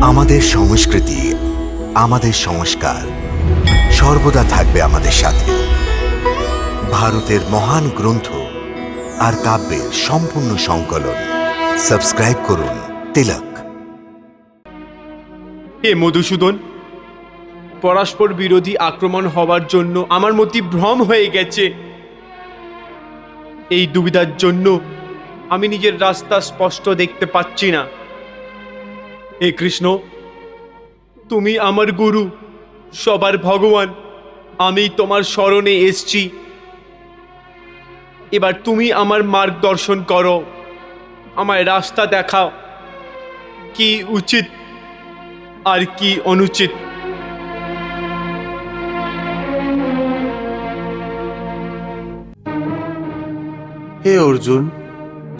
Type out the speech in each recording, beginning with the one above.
আমাদের সংস্কৃতি, আমাদের সংস্কার সর্বদা থাকবে আমাদের সাথে। ভারতের মহান গ্রন্থ আর কাব্যের সম্পূর্ণ সংকলন। সাবস্ক্রাইব করুন তিলক। হে মধুসূদন, পরস্পর বিরোধী আক্রমণ হওয়ার জন্য আমার মতি ভ্রম হয়ে গেছে। এই দুবিধার জন্য আমি নিজের রাস্তা স্পষ্ট দেখতে পাচ্ছি না। হে কৃষ্ণ, তুমি আমার গুরু, সবার ভগবান। আমি তোমার শরণে এসছি। এবার তুমি আমার মার্গদর্শন করো, আমায় রাস্তা দেখাও, কি উচিত আর কি অনুচিত। হে অর্জুন,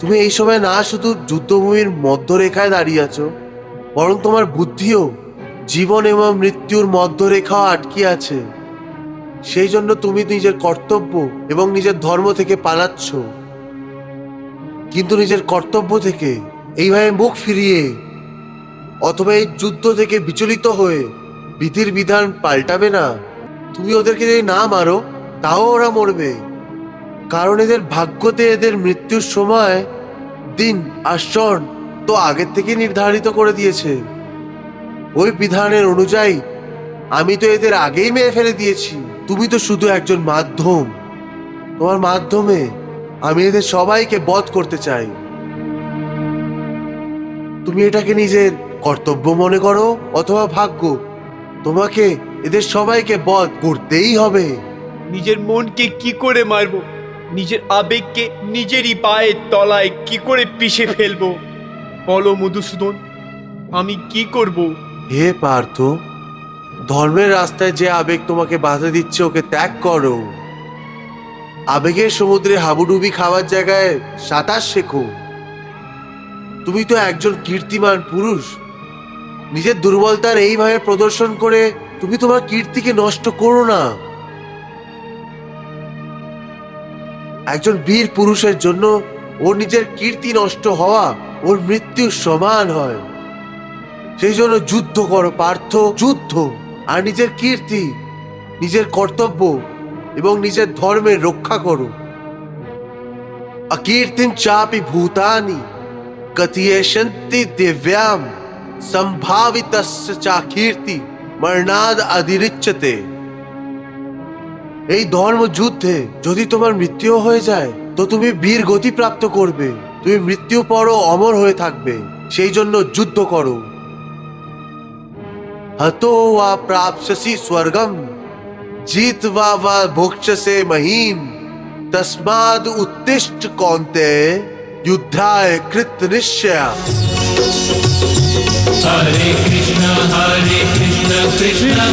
তুমি এই সময় না শুধু যুদ্ধভূমির মধ্যরেখায় দাঁড়িয়ে আছো, বরং তোমার বুদ্ধিও জীবন এবং মৃত্যুর মধ্যরেখাও আটকে আছে। সেই জন্য তুমি নিজের কর্তব্য এবং নিজের ধর্ম থেকে পালাচ্ছ। কিন্তু নিজের কর্তব্য থেকে এইভাবে মুখ ফিরিয়ে অথবা এই যুদ্ধ থেকে বিচলিত হয়ে বিধির বিধান পাল্টাবে না। তুমি ওদেরকে যদি না মারো, তাও ওরা মরবে, কারণ এদের ভাগ্যতে এদের মৃত্যুর সময়, দিন আর ক্ষণ তো আগের থেকে নির্ধারিত করে দিয়েছে। ওই বিধানের অনুযায়ী আমি তো এদের আগেই মেরে ফেলে দিয়েছি। তুমি তো শুধু একজন মাধ্যম। তোমার মাধ্যমে আমি এদের সবাইকে বধ করতে চাই। তুমি এটাকে নিজের কর্তব্য মনে করো অথবা ভাগ্য, তোমাকে এদের সবাইকে বধ করতেই হবে। নিজের মনকে কি করে মারবো? নিজের আবেগকে নিজেরই পায়ের তলায় কি করে পিষে ফেলবো? বলো মধুসূদন, আমি কি করব? হে পার্থ, ধর্মের রাস্তায় যে আবেগ তোমাকে বাধা দিচ্ছে ওকে ত্যাগ করো। আবেগের সমুদ্রে হাবুডুবি খাওয়ার জায়গায় সাঁতার শেখো। তুমি তো একজন কীর্তিমান পুরুষ। নিজের দুর্বলতার এইভাবে প্রদর্শন করে তুমি তোমার কীর্তিকে নষ্ট করো না। একজন বীর পুরুষের জন্য ওর নিজের কীর্তি নষ্ট হওয়া ওর মৃত্যুর সমান হয়। সেই জন্য যুদ্ধ করো পার্থ, যুদ্ধ। আর নিজের কীর্তি, নিজের কর্তব্য এবং নিজের ধর্মের রক্ষা করো। অকীর্তিম চাপি ভূতানি কথিয়েশন্তি দিব্যাম সম্ভাবিতস্য চাকীর্তি মরণাদ অধিরিচ্যতে। এই ধর্ম যুদ্ধে যদি তোমার মৃত্যু হয়ে যায়, তো তুমি বীর গতি প্রাপ্ত করবে। তুমি মৃত্যু পরও অমর হয়ে থাকবে। সেই জন্য যুদ্ধ করো। হতো ওয়া প্রাপ্স্যসি স্বর্গম জিতবা ওয়া ভোক্ষ্যসে মহিম তস্মাদ উত্তিষ্ঠ কৌন্তেয় যুদ্ধায় কৃত নিশ্চয়া। Hare Krishna Krishna Krishna